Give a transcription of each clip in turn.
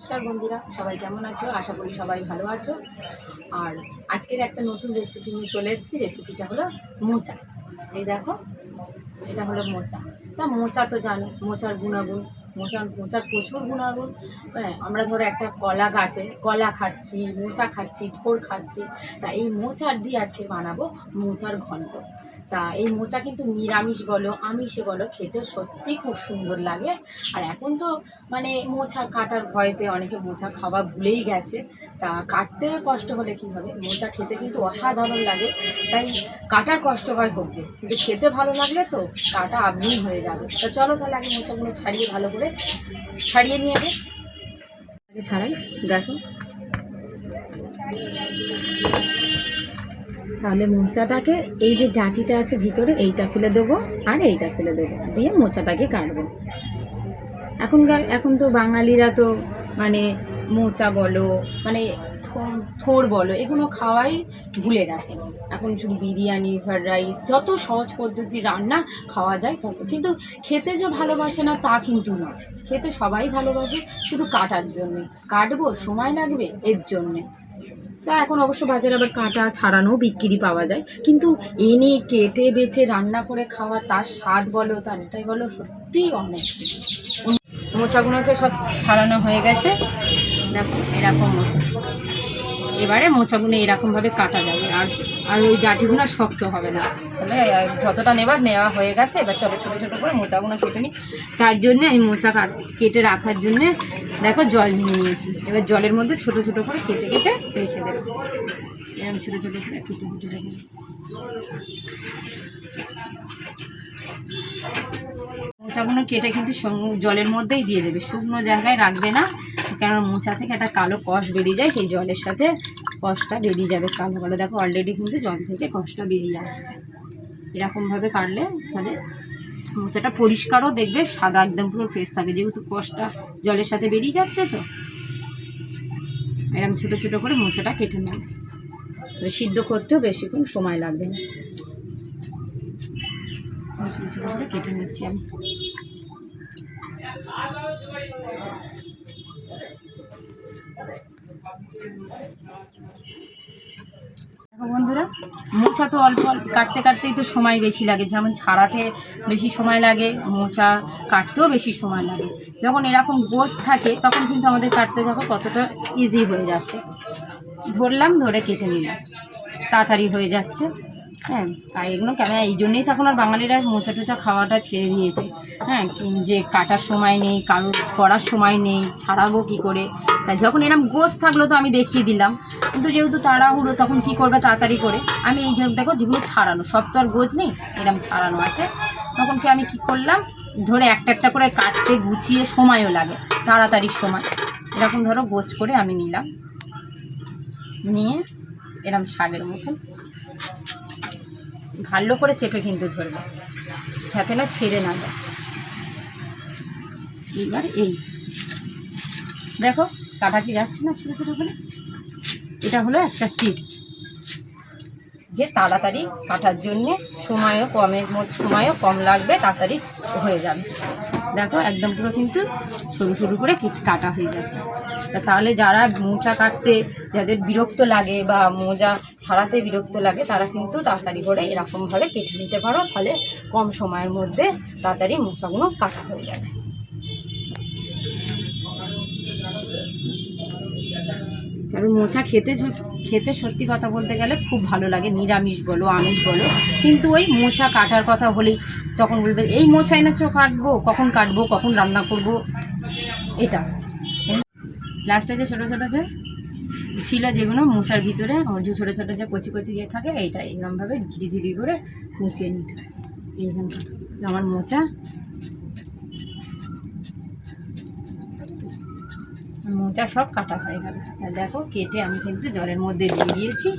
নমস্কার বন্ধুরা, সবাই কেমন আছো? আশা করি সবাই ভালো আছো। আর আজকের একটা নতুন রেসিপি নিয়ে চলে এসেছি। রেসিপিটা হলো মোচা। এই দেখো, এটা হলো মোচা। তা মোচা তো জানো, মোচার গুণাগুণ, মোচার প্রচুর গুণাগুণ। হ্যাঁ, আমরা ধরো একটা কলা গাছে কলা খাচ্ছি, মোচা খাচ্ছি, থোড় খাচ্ছি। তা এই মোচার দিয়ে আজকে বানাবো মোচার ঘন্ট। তা এই মোচা কিন্তু নিরামিষ বলো আমিষে বলো খেতে সত্যি খুব সুন্দর লাগে। আর এখন তো মানে মোচা কাটার ভয়েতে অনেকে মোচা খাওয়া ভুলেই গেছে। তা কাটতে কষ্ট হলে কি হবে, মোচা খেতে কিন্তু অসাধারণ লাগে। তাই কাটার কষ্ট হয় হোক গে, কিন্তু খেতে ভালো লাগলে তো কাটা আপনি হয়ে যাবে। তা চলো তাহলে আগে মোচাগুলো ছাড়িয়ে ভালো করে ছাড়িয়ে নিয়ে আগে ছাড়াই। দেখো, তাহলে মোচাটাকে এই যে ডাঁটিটা আছে ভিতরে এইটা ফেলে দেবো আর এইটা ফেলে দেবো, দিয়ে মোচাটাকে কাটবো। এখন তো বাঙালিরা তো মানে মোচা বলো মানে থোড় বলো এগুলো খাওয়াই ভুলে গেছে। এখন শুধু বিরিয়ানি, ফ্রাইড রাইস, যত সহজ পদ্ধতি রান্না খাওয়া যায় তত। কিন্তু খেতে যে ভালোবাসে না তা কিন্তু না, খেতে সবাই ভালোবাসে, শুধু কাটার জন্যে। কাটবো, সময় লাগবে এর জন্যে। তা এখন অবশ্য বাজারে আবার কাটা ছাড়ানো বিক্রি পাওয়া যায়, কিন্তু এনে কেটে বেছে রান্না করে খাওয়া, তার স্বাদ বলো তার এটাই বলো সত্যিই অনেক। মোচাগুলোকে সব ছাড়ানো হয়ে গেছে, দেখো এরকম মতো। এবারে মোচাগুলো এরকমভাবে কাটা যাবে, আর ওই ডাঁটিগুলো শক্ত হবে না। তাহলে যতটা নেওয়া হয়ে গেছে, এবার চলো ছোটো ছোটো করে মোচাগুলো কেটে নিই। তার জন্যে আমি মোচা কেটে রাখার জন্যে দেখো জল নিয়ে নিয়েছি। এবার জলের মধ্যে ছোটো ছোটো করে কেটে কেটে রেখে দেবো। এরকম ছোটো ছোটো করে কেটে কেটে রেখে মোচাগুলো কেটে কিন্তু জলের মধ্যেই দিয়ে দেবে, শুকনো জায়গায় রাখবে না। কারণ মোচা থেকে একটা কালো কষ বেরিয়ে যায়, সেই জলের সাথে কষটা বেরিয়ে যাবে কালো কালো। দেখো অলরেডি কিন্তু জল থেকে কষটা বেরিয়ে আসছে। এরকমভাবে কাটলে মানে মোচাটা পরিষ্কারও দেখবে, সাদা একদম পুরো ফ্রেশ থাকে, যেহেতু কষটা জলের সাথে বেরিয়ে যাচ্ছে। তো এরকম ছোটো ছোটো করে মোচাটা কেটে নেবে, সিদ্ধ করতেও বেশিক্ষণ সময় লাগবে না। ছোটো ছোটো করে কেটে নিচ্ছি আমি। দেখো বন্ধুরা, মোচা তো অল্প অল্প কাটতে কাটতেই তো সময় বেশি লাগে। যেমন ছাড়াতে বেশি সময় লাগে, মোচা কাটতেও বেশি সময় লাগে। যখন এরকম গোছ থাকে তখন কিন্তু আমাদের কাটতে দেখো কতটা ইজি হয়ে যাচ্ছে। ধরলাম, ধরে কেটে নিলাম, তাড়াতাড়ি হয়ে যাচ্ছে। হ্যাঁ, আর এগুলো কেন এই জন্যেই তো এখন আর বাঙালিরা মোচা টোচা খাওয়াটা ছেড়ে দিয়েছে। হ্যাঁ, যে কাটার সময় নেই, কারোর করার সময় নেই, ছাড়াবো কী করে। তাই যখন এরকম গোছ থাকলো তো আমি দেখিয়ে দিলাম, কিন্তু যেহেতু তাড়াহুড়ো তখন কী করবে তাড়াতাড়ি করে। আমি এই যে দেখো যেগুলো ছাড়ানো, সব তো আর গোছ নেই, এরকম ছাড়ানো আছে। তখন কি আমি কি করলাম, ধরে একটা একটা করে কাটতে গুছিয়ে সময়ও লাগে, তাড়াতাড়ির সময়। এরকম ধরো গোছ করে আমি নিলাম, নিয়ে এরকম শাকের মতন ভালো করে চেপে কিন্তু ধরবে, যাতে না ছেড়ে না যায়। এবার এই দেখো কাটা কি যাচ্ছে না ছোটো ছোটো করে। এটা হলো একটা টিপস, যে তাড়াতাড়ি কাটার জন্যে সময়ও কম লাগবে, তাড়াতাড়ি হয়ে যাবে। দেখো একদম পুরো কিন্তু সরু সরু করে কাটা হয়ে যাচ্ছে। তাহলে যারা মোচা কাটতে যাদের বিরক্ত লাগে বা মোজা ছাড়াতে বিরক্ত লাগে, তারা কিন্তু তাড়াতাড়ি করে এরকমভাবে কেটে নিতে পারো, তাহলে কম সময়ের মধ্যে তাড়াতাড়ি মোচাগুলো কাটা হয়ে যাবে। কারণ মোচা খেতে সত্যি কথা বলতে গেলে খুব ভালো লাগে, নিরামিষ বলো আমিষ বলো। কিন্তু ওই মোচা কাটার কথা হলেই তখন বলবে এই মোচা এনেছো, কাটবো কখন রান্না করব। এটা লাস্টে যে ছোটো ছোটো যে ছিল যেগুলো মোচার ভিতরে, যে ছোটো ছোটো যে কচি কচি ইয়ে থাকে, এইটা এরকমভাবে ঝিরি ঝিরি করে মুছিয়ে নিতে হয়। এইখানটা আমার মোচা সব কাটা হয়ে গেল। দেখো কেটে আমি কিন্তু জলের মধ্যে দিয়ে দিয়েছি।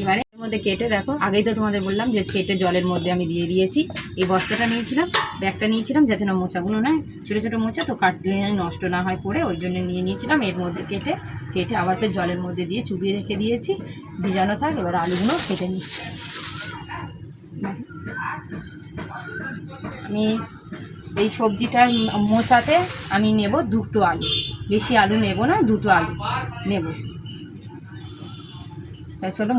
এবারে এর মধ্যে কেটে দেখো, আগেই তো তোমাদের বললাম যে কেটে জলের মধ্যে আমি দিয়ে দিয়েছি। এই বস্তাটা নিয়েছিলাম, ব্যাগটা নিয়েছিলাম, যাতে না মোচাগুলো নয়, ছোটো ছোটো মোচা তো কাটলে নষ্ট না হয় পড়ে, ওই জন্য নিয়েছিলাম। এর মধ্যে কেটে আবার ফের জলের মধ্যে দিয়ে চুবিয়ে রেখে দিয়েছি, ভিজানো থাক। এবার আলুগুলো কেটে নিচ্ছি। আমি এই সবজিটার মোচাতে আমি নেব 2টো আলু, বেশি আলু নেব না, 2টো আলু নেব। তাই চলো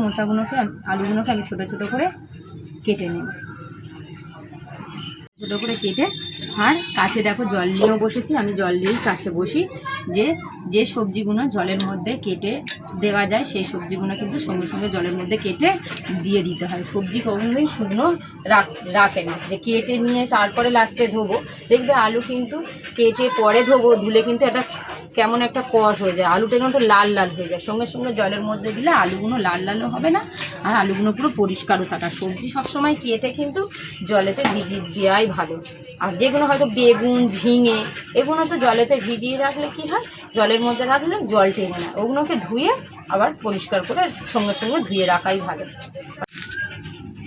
আলুগুলোকে আমি ছোটো ছোটো করে কেটে নেব, ছোটো করে কেটে। আর কাছে দেখো জল নিয়েও বসেছি, আমি জল দিয়েই কাছে বসি। যে সবজিগুলো জলের মধ্যে কেটে দেওয়া যায় সেই সবজিগুলো কিন্তু সঙ্গে সঙ্গে জলের মধ্যে কেটে দিয়ে দিতে হয়। সবজি কোনোদিন শুকনো রাখে না, যে কেটে নিয়ে তারপরে লাস্টে ধোবো। দেখবে আলু কিন্তু কেটে পরে ধুলে কিন্তু একটা কেমন একটা কষ হয়ে যায়, আলুটা কিন্তু লাল লাল হয়ে যায়। সঙ্গে সঙ্গে জলের মধ্যে দিলে আলুগুলো লাল লালও হবে না, আর আলুগুলো পুরো পরিষ্কারও থাকা। সবজি সবসময় কেটে কিন্তু জলেতে ভিজিয়ে দেওয়াই ভালো। আর যেগুলো হয়তো বেগুন, ঝিঙে, এগুলো তো জলেতে ভিজিয়ে রাখলে কি হয়, জলের মধ্যে রাখলে জল টেনে না, ওগুলোকে ধুয়ে আবার পরিষ্কার করে সঙ্গে সঙ্গে ধুয়ে রাখাই ভালো।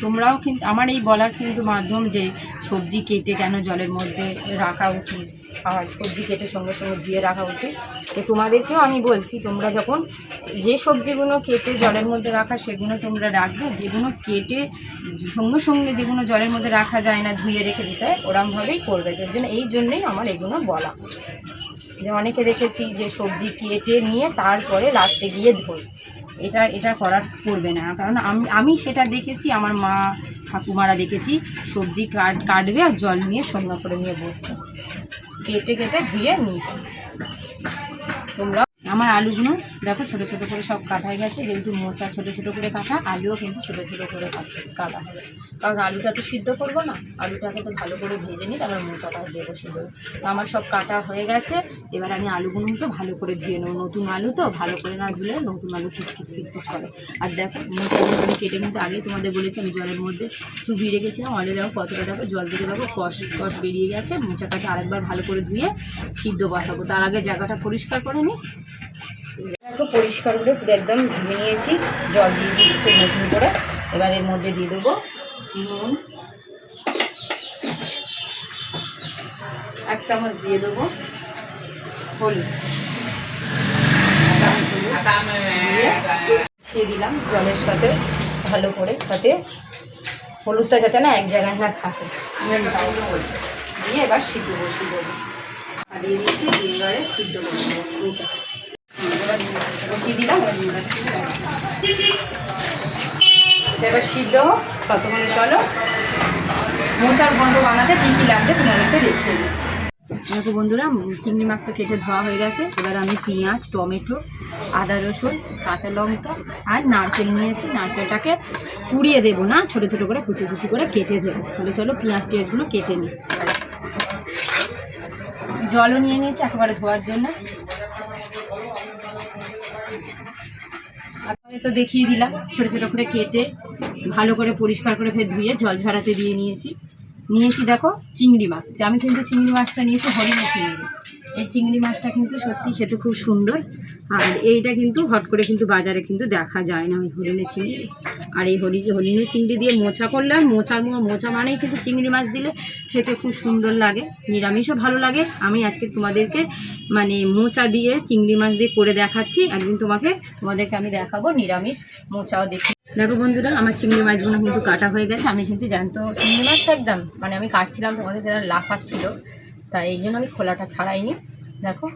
তোমরাও কিন্তু আমার এই বলার কিন্তু মাধ্যম যে সবজি কেটে কেন জলের মধ্যে রাখা উচিত আর সবজি কেটে সঙ্গে সঙ্গে ধুয়ে রাখা উচিত, তো তোমাদেরকেও আমি বলছি, তোমরা যখন যে সবজিগুলো কেটে জলের মধ্যে রাখা সেগুলো তোমরা রাখবে, যেগুলো কেটে সঙ্গে সঙ্গে যেগুলো জলের মধ্যে রাখা যায় না, ধুয়ে রেখে দিতে হয়, ওরমভাবেই করবে। এই জন্যই আমার এগুলো বলা। যে অনেকে দেখেছি যে সবজি কেটে নিয়ে তারপরে লাস্টে গিয়ে ধোয়, এটা করবে না। কারণ আমি সেটা দেখেছি, আমার মা ঠাকুমারা দেখেছি, সবজি কাটবে আর জল নিয়ে সঙ্গে করে নিয়ে বসতো, কেটে ধুয়ে নিত। তোমরা আমার আলুগুলো দেখো ছোটো ছোটো করে সব কাটা হয়ে গেছে, যেহেতু মোচা ছোটো ছোটো করে কাটা, আলুও কিন্তু ছোটো ছোটো করে কাটা হবে। কারণ আলুটা তো সিদ্ধ করবো না, আলুটাকে তো ভালো করে ভেজে নিই, তারপর মোচাটা দেবো সিদ্ধ। তো আমার সব কাটা হয়ে গেছে, এবার আমি আলুগুলো তো ভালো করে ধুয়ে নেবো। নতুন আলু তো ভালো করে না ধুলে নতুন আলু খিচখিচ করে। আর দেখো মোচাগুলো আমি কেটে কিন্তু আগেই তোমাদের বলেছি আমি জলের মধ্যে চুবিয়ে রেখেছিলাম। অলরেডি দেখো কতটা, দেখো জল থেকে দেখো কষ বেরিয়ে গেছে। মোচাটাকে আরেকবার ভালো করে ধুয়ে সিদ্ধ বসাবো, তার আগে জায়গাটা পরিষ্কার করে নিই। দেখো পরিষ্কার করে পুরো একদম ধুয়ে নিয়েছি, জল দিয়ে দিয়েছি খুব নতুন করে। এবার এর মধ্যে দিয়ে দেবো নুন 1 চামচ, দিয়ে দেবো হলুদ, দিয়ে দিলাম জলের সাথে ভালো করে, সাথে হলুদটা যাতে না এক জায়গায় না থাকে, দিয়ে এবার সিদ্ধ বসিয়ে দেবো। দিয়ে দিচ্ছি, দিয়ে এবারে সিদ্ধ বসিয়ে দেবো। এবার বসিয়ে দিলাম, এবার সিদ্ধ হোক, ততক্ষণে চলো মোচার ঘন্ট বানাতে কী কী লাগবে তোমাদেরকে দেখিয়ে দিই। দেখো বন্ধুরা, চিংড়ি মাছ তো কেটে ধোয়া হয়ে গেছে। এবার আমি পেঁয়াজ, টমেটো, আদা রসুন, কাঁচা লঙ্কা আর নারকেল নিয়েছি। নারকেলটাকে পুড়িয়ে দেবো না, ছোটো ছোটো করে কুচি কুচি করে কেটে দেবো। তাহলে চলো পেঁয়াজগুলো কেটে নিই। জলও নিয়ে নিয়েছি একেবারে ধোয়ার জন্য। তো দেখিয়ে দিলাম, ছোটো ছোটো করে কেটে ভালো করে পরিষ্কার করে ফের ধুয়ে জল ঝরাতে দিয়ে নিয়েছি। দেখো চিংড়ি মাছ, আমি কিন্তু চিংড়ি মাছটা নিয়েছি হরিণের চিংড়ি। এই চিংড়ি মাছটা কিন্তু সত্যি খেতে খুব সুন্দর, আর এইটা কিন্তু হট করে কিন্তু বাজারে কিন্তু দেখা যায় না ওই হরিণের চিংড়ি। আর এই হরিণের চিংড়ি দিয়ে মোচা করলে, মোচা মানেই কিন্তু চিংড়ি মাছ দিলে খেতে খুব সুন্দর লাগে, নিরামিষও ভালো লাগে। আমি আজকে তোমাদেরকে মানে মোচা দিয়ে চিংড়ি মাছ দিয়ে করে দেখাচ্ছি, একদিন তোমাদেরকে আমি দেখাবো নিরামিষ মোচাও দেখি। দেখো বন্ধুরা, আমার চিংড়ি মাছগুলো কিন্তু কাটা হয়ে গেছে। আমি কিন্তু জ্যান্ত চিংড়ি মাছটা একদম মানে আমি কাটছিলাম, তোমাদের যারা লাফাচ্ছিল, তাই এই জন্য আমি খোলাটা ছাড়াইনি। দেখো,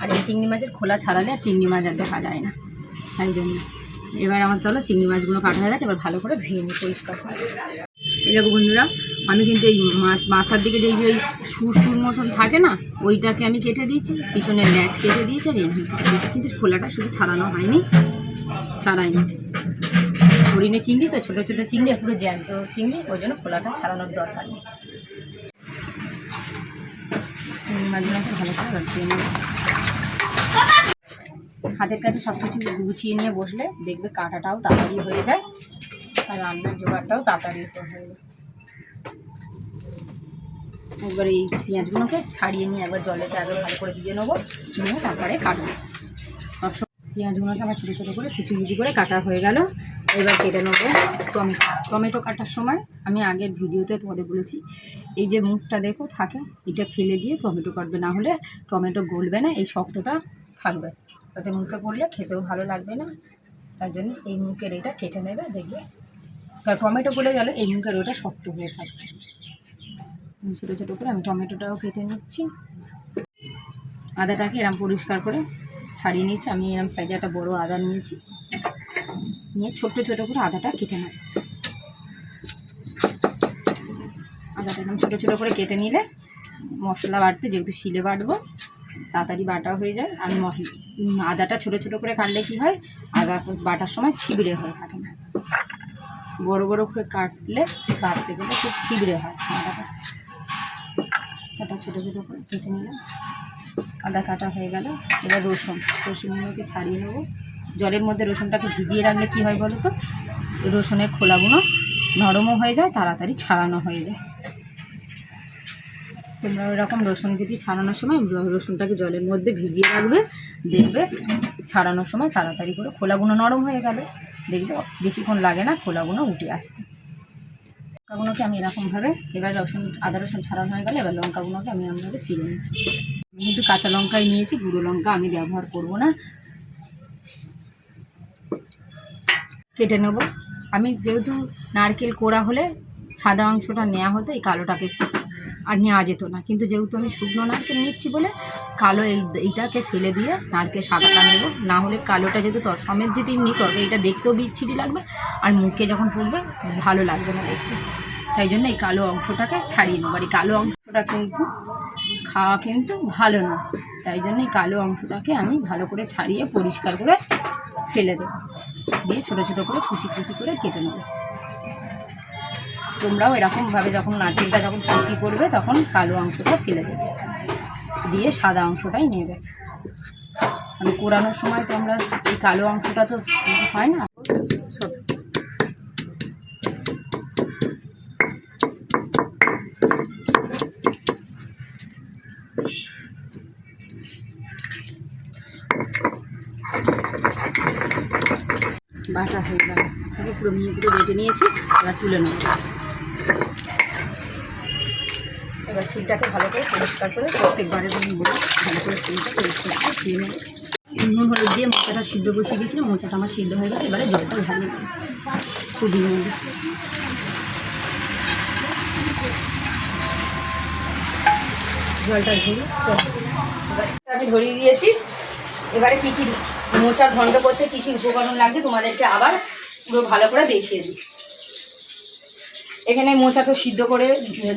আর এই চিংড়ি মাছের খোলা ছাড়ালে আর চিংড়ি মাছ আর দেখা যায় না, তাই জন্য। এবার আমার চলো চিংড়ি মাছগুলো কাটা হয়ে গেছে, এবার ভালো করে ধুয়ে নিই পরিষ্কার করে। এই দেখো বন্ধুরা, আমি কিন্তু এই মাথার দিকে যে ওই সুর মতন থাকে না, ওইটাকে আমি কেটে দিয়েছি, পিছনের ল্যাচ কেটে দিয়েছি। আর এইটা কিন্তু খোলাটা শুধু ছাড়ানো হয়নি, ছাড়াইনি। হরিণের চিংড়ি তো ছোটো ছোটো চিংড়ি, পুরো জ্যান্ত চিংড়ি, ওই জন্য খোলাটা ছাড়ানোর দরকার নেই। মাছগুলো একটু ভালো করে ধুয়ে নেব। হাতের কাছে সব কিছু গুছিয়ে নিয়ে বসলে দেখবে কাটাটাও তাড়াতাড়ি হয়ে যায়, আর রান্নার জোগাড়টাও তাড়াতাড়ি হয়ে যায়। একবার এই পেঁয়াজগুলোকে ছাড়িয়ে নিয়ে একবার জলেতে আগে ভালো করে দিয়ে নেবো, নিয়ে তারপরে কাটবো। পেঁয়াজগুলোকে আমার ছোটো ছোটো করে কুচি কুচি করে কাটা হয়ে গেল। এবার কেটে নেবো টমেটো কাটার সময় আমি আগের ভিডিওতে তোমাদের বলেছি, এই যে মুখটা দেখো থাকে, এটা ফেলে দিয়ে টমেটো কাটবে, না হলে টমেটো গলবে না, এই শক্তটা থাকবে, তাতে মুখে পড়লে খেতেও ভালো লাগবে না। তার জন্য এই মুখের এটা কেটে নেবে, দেখবে কারণ টমেটো গলে গেলে এই মুখের ওটা শক্ত হয়ে থাকবে। ছোটো ছোটো করে আমি টমেটোটাও কেটে নিচ্ছি। আদাটাকে এরম পরিষ্কার করে ছাড়িয়ে নিচ্ছি। আমি এরম সাইজে একটা বড়ো আদা নিয়েছি, নিয়ে ছোট্ট ছোটো করে আদাটা কেটে নেব। আদাটা এরকম ছোটো ছোটো করে কেটে নিলে মশলা বাটতে, যেহেতু শিলে বাটবো তাড়াতাড়ি বাটা হয়ে যায়। আমি আদাটা ছোটো ছোটো করে কাটলে কী হয়, আদা বাটার সময় ছিবড়ে হয়, কাটে না। বড় বড় করে কাটতে গেলে খুব ছিবড়ে হয় আদাটা। আদা ছোটো ছোটো করে কেটে নিলাম, আদা কাটা হয়ে গেল। এবার রসুনগুলোকে ছাড়িয়ে নেবো। জলের মধ্যে রসুনটাকে ভিজিয়ে রাখলে কী হয় বলো তো, রসুনের খোলাগুলো নরমও হয়ে যায়, তাড়াতাড়ি ছাড়ানো হয়ে যায়। তোমরা ওইরকম রসুন যদি ছাড়ানোর সময় রসুনটাকে জলের মধ্যে ভিজিয়ে রাখবে, দেখবে ছাড়ানোর সময় তাড়াতাড়ি করে খোলাগুলো নরম হয়ে গেল, দেখবে বেশিক্ষণ লাগে না খোলাগুলো উঠে আসতে। লঙ্কাগুলোকে আমি এরকমভাবে, এবার আদা রসুন ছাড়ানো হয়ে গেলে এবার লঙ্কাগুলোকে আমি এরকমভাবে ছিঁড়ে নিচ্ছি। আমি কিন্তু কাঁচা লঙ্কাই নিয়েছি, গুঁড়ো লঙ্কা আমি ব্যবহার করব না। কেটে নেব। আমি যেহেতু নারকেল কোড়া হলে সাদা অংশটা নেওয়া হতো, এই কালোটাকে আর নেওয়া যেত না, কিন্তু যেহেতু আমি শুকনো নারকেল নিচ্ছি বলে কালো এইটাকে ফেলে দিয়ে নারকেল সাদাটা নেব। না হলে কালোটা যেহেতু সমেত যদি নিই তরকারিটা দেখতেও বিচ্ছিরি লাগবে, আর মুখে যখন পড়বে ভালো লাগবে না দেখতে। তাই জন্য এই কালো অংশটাকে ছাড়িয়ে নেব। আর এই কালো অংশটা কিন্তু খাওয়া কিন্তু ভালো না, তাই জন্য এই কালো অংশটাকে আমি ভালো করে ছাড়িয়ে পরিষ্কার করে ফেলে দেবো, দিয়ে ছোটো ছোটো করে কুচি কুচি করে কেটে নেব। তোমরাও এরকমভাবে যখন নারকেলটা যখন কুচি করবে তখন কালো অংশটা ফেলে দেবে, দিয়ে সাদা অংশটাই নেবে। মানে কোরানোর সময় তোমরা এই কালো অংশটা তো হয় না সব। বাটা হয়ে গেল, পুরো মিহিগুলো বেটে নিয়েছি, এবার তুলে নেব। এবার শিলটাকে ভালো করে পরিষ্কার করে প্রত্যেকবারের জন্য বলে ভালো করে শিলটা পরিষ্কার করে ধুয়ে নেব। নুন হলুদ দিয়ে মোচাটা সিদ্ধ বসিয়ে দিয়েছিলাম, মোচাটা আমার সিদ্ধ হয়ে গেছে। এবারে জলটা ঢালিয়ে নেব সুদির মধ্যে। জলটা ঢেলে এবারে আমি ধরিয়ে দিয়েছি। এবারে কী কী মোচার ঘন্ট করতে কী কী উপকরণ লাগছে তোমাদেরকে আবার পুরো ভালো করে দেখিয়ে দিই। এখানে মোচা তো সিদ্ধ করে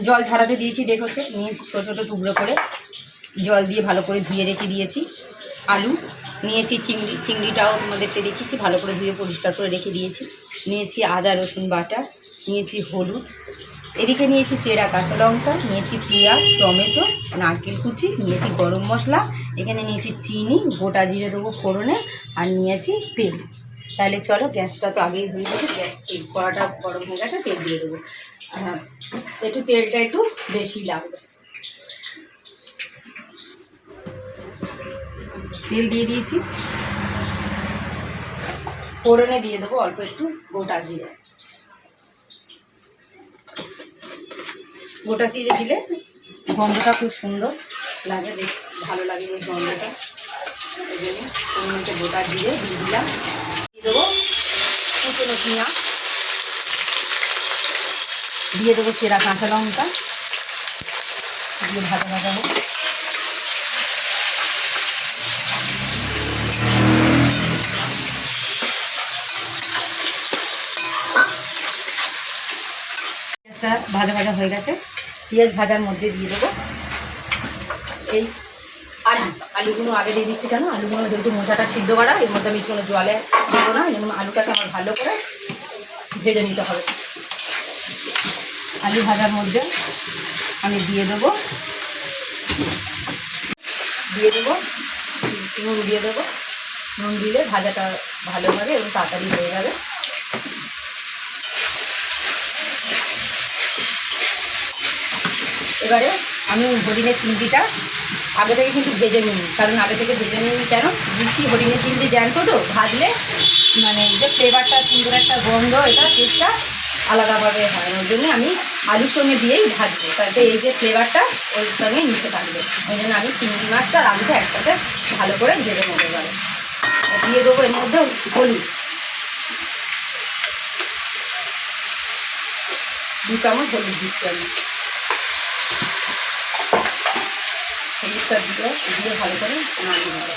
জল ঝাড়াতে দিয়েছি, দেখেছো, নিয়েছি ছোটো ছোটো টুকরো করে, জল দিয়ে ভালো করে ধুয়ে রেখে দিয়েছি। আলু নিয়েছি, চিংড়িটাও তোমাদেরকে দেখিয়েছি, ভালো করে ধুয়ে পরিষ্কার করে রেখে দিয়েছি। নিয়েছি আদা রসুন বাটা, নিয়েছি হলুদ, এদিকে নিয়েছি চেরা কাঁচা লঙ্কা, নিয়েছি পেঁয়াজ, টমেটো, নারকেল কুচি, নিয়েছি গরম মশলা, এখানে নিয়েছি চিনি, গোটা জিরে দেবো ফোড়নে, আর নিয়েছি তেল। তাহলে চলো, গ্যাসটা তো আগেই ধরে দিয়েছি, গ্যাস কড়াটা গরম হয়ে গেছে, তেল দিয়ে দেবো। একটু তেলটা একটু বেশি লাগবে। তেল দিয়ে দিয়েছি, ফোড়নে দিয়ে দেবো অল্প একটু গোটা জিরে। গোটা জিরে দিলে গন্ধটা খুব সুন্দর লাগে, ভালো লাগে এই গন্ধটা, এই জন্য ফোড়নটা গোটা জিরে দিয়ে দিলাম। দিয়ে দেবো কুচনো পেঁয়াজ, দিয়ে দেবো চেরা কাঁচা লঙ্কা, দিয়ে ভাজা ভাজা হোক। পেঁয়াজটা ভাজা ভাজা হয়ে গেছে, পেঁয়াজ ভাজার মধ্যে দিয়ে দেবো এই আলুগুলো আগে দিয়ে দিচ্ছি। কেন, আলুগুলো যেহেতু মোচাটা সিদ্ধ করা, এর মধ্যে আমি কোনো জলে দেবো না, যেমন আলুটাকে আমার ভালো করে ভেজে নিতে হবে। আলু ভাজার মধ্যে আমি দিয়ে দেবো নুন দিয়ে দেবো। নুন দিলে ভাজাটা ভালো হবে এবং তাড়াতাড়ি হয়ে যাবে। এবারে আমি হরিণের চিংড়িটা আগে থেকে কিন্তু ভেজে নিই, কারণ আগে থেকে ভেজে নিই কেন, বুঝছি হরিণের চিংড়ি জ্যান্ত তো, ভাজলে মানে যে ফ্লেভারটা সুন্দর একটা গন্ধ, এটা টেস্টটা আলাদাভাবে হয়। ওই জন্য আমি আলুর সঙ্গে দিয়েই ভাজবো, তাতে এই যে ফ্লেভারটা ওর সঙ্গে মিশে থাকবে। ওই জন্য আমি চিংড়ি মাছটা আর আলুটা একসাথে ভালো করে ভেজে নেবো। এবারে দিয়ে দেবো এর মধ্যে হলুদ 2 চামচ হলুদ দিচ্ছি আমি। হলুদটা দিয়ে ভালো করে নাড়িয়ে নেবো।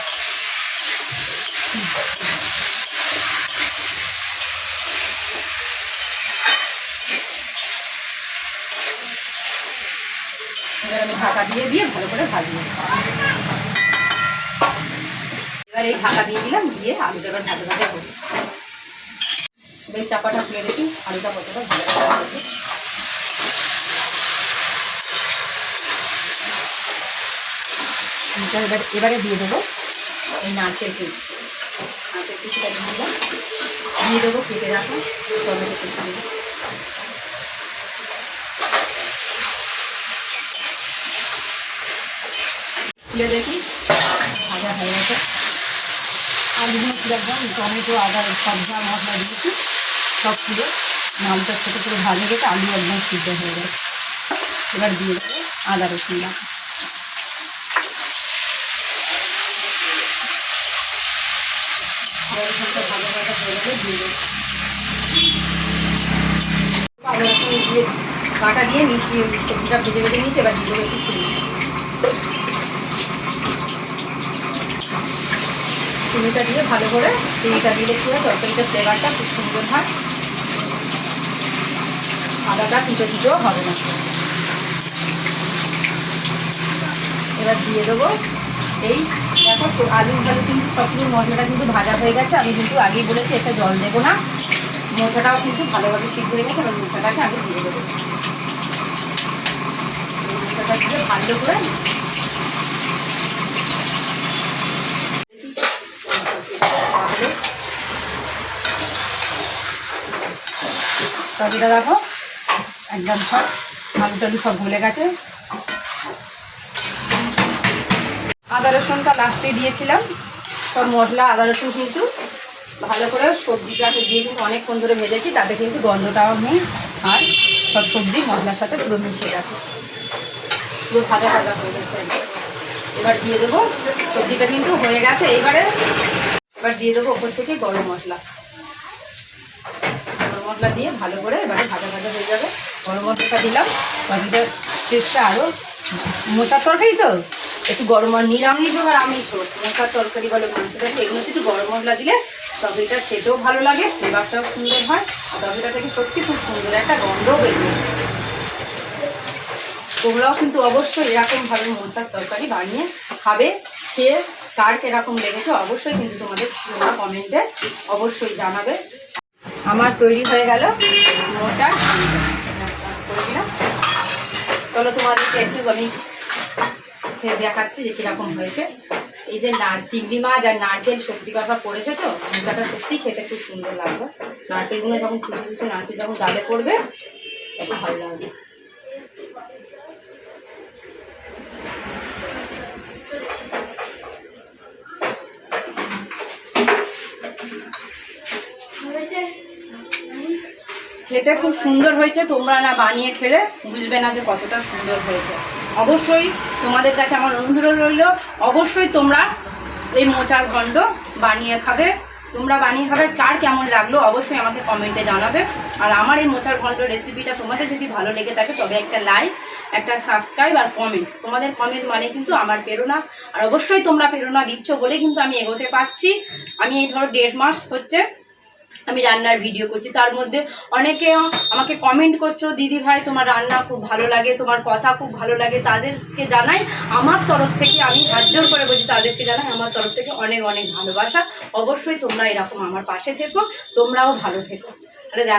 এবার আমি ঢাকা দিয়ে ভালো করে ভাজবো। এবার এই ঢাকা দিয়ে দিলাম, দিয়ে আলুটা এবার ভাজা ভাজা করবো। এই চাপাটা খুলে দেখি আলুটা কতটা ভালো হবে। এবারে দিয়ে দেবো এই নারকেল কুচিটা দিয়ে দেবো কেটে রাখো টমেটো কুচি দেবো। খুলে দেখি ভাজা হয়ে গেছে। আলুগুলো একদম টমেটো আদা সব যা মশলা দিয়েছি সব পুরো আলুটা ছোটো ছোটো ভাজা গেছে, আলু একদম সিদ্ধ হয়ে গেছে। এবার দিয়ে দেবো আদা রসুন বাটা। আদা রসুনটা ভাজা ভাজা হয়ে গেলে দিয়ে দেবো আদা রসুন দিয়ে বাটা দিয়ে মিশিয়ে সবজিটা ভেজে ভেজে নিয়েছে। এবার দিয়ে দেবো একটু চিনিটা দিয়ে ভালো করে, চিনিটা দিলে পুরো তরকারিটার ফ্লেভারটা খুব সুন্দর হয়, আদাটা তিতো তিতো হবে না। এবার দিয়ে দেবো এই দেখো আলু কিন্তু সবগুলো মশলাটা কিন্তু ভাজা হয়ে গেছে। আমি কিন্তু আগেই বলেছি এটা জল দেবো না, মোচাটাও কিন্তু ভালোভাবে সিদ্ধ হয়ে গেছে। এবার মোচাটাকে আমি দিয়ে দেবো। মোচাটা দিয়ে ভালো করে তরকারিটা দেখো একদম সব আলু টালু সব গলে গেছে। আদা রসুনটা লাস্টে দিয়েছিলাম, সব মশলা আদা রসুন কিন্তু ভালো করে সবজিটাকে দিয়ে কিন্তু অনেকক্ষণ ধরে ভেজেছি, তাতে কিন্তু গন্ধটাও নেই আর সব সবজি মশলার সাথে পুরো মিশে গেছে, পুরো ভাজা ভাজা হয়ে গেছে। এবার দিয়ে দেবো, সবজিটা কিন্তু হয়ে গেছে। এবার দিয়ে দেবো ওপর থেকে গরম মশলা দিয়ে ভালো করে এবারে ভাজা ভাজা হয়ে যাবে। গরম মশলাটা দিলাম, সবজিটার টেস্টটা আরও, মোচার তরকারি তো একটু গরম, নিরামিষ আর আমিষ হোক, মোচার তরকারি বলে মাংস দেখে এগুলোতে একটু গরম মশলা দিলে তরকারিটা খেতেও ভালো লাগে, ফ্লেভারটাও সুন্দর হয়, তরকারিটা থেকে সত্যি খুব সুন্দর একটা গন্ধও বেরিয়ে। তোমরাও কিন্তু অবশ্যই এরকমভাবে মোচার তরকারি বানিয়ে খাবে, খেয়ে কার কিরকম লেগেছে অবশ্যই কিন্তু তোমরা কমেন্টে অবশ্যই জানাবে। আমার তৈরি হয়ে গেল মোচার করে দিলাম। চলো তোমাদেরকে একটু আমি দেখাচ্ছি যে কীরকম হয়েছে। এই যে চিংড়ি মাছ আর নারকেল সত্যি কথা পড়েছে তো, মোচাটা সত্যি খেতে খুব সুন্দর লাগবে। নারকেলগুলো যখন কুচি কুচি নারকেল যখন ডালে পড়বে একটু ভালো লাগবে। খেতে খুব সুন্দর হয়েছে, তোমরা না বানিয়ে খেলে বুঝবে না যে কতটা সুন্দর হয়েছে। অবশ্যই তোমাদের কাছে আমার অনুরোধ রইল, অবশ্যই তোমরা এই মোচার ঘণ্ট বানিয়ে খাবে। তোমরা বানিয়ে খাবে, কার কেমন লাগলো অবশ্যই আমাকে কমেন্টে জানাবে। আর আমার এই মোচার ঘণ্ট রেসিপিটা তোমাদের যদি ভালো লেগে থাকে তবে একটা লাইক, একটা সাবস্ক্রাইব আর কমেন্ট, তোমাদের কমেন্ট মানে কিন্তু আমার প্রেরণা। আর অবশ্যই তোমরা প্রেরণা দিচ্ছ বলে কিন্তু আমি এগোতে পারছি। আমি এই ধরো 1.5 মাস হচ্ছে আমি রান্নার ভিডিও করছি, তার মধ্যে অনেকে আমাকে কমেন্ট করছো, দিদি ভাই তোমার রান্না খুব ভালো লাগে, তোমার কথা খুব ভালো লাগে। তাদেরকে জানাই আমার তরফ থেকে, আমি হাত জোর করে বলছি তাদেরকে জানাই আমার তরফ থেকে অনেক অনেক ভালোবাসা। অবশ্যই তোমরা এরকম আমার পাশে থেকো, তোমরাও ভালো থেকো। আরে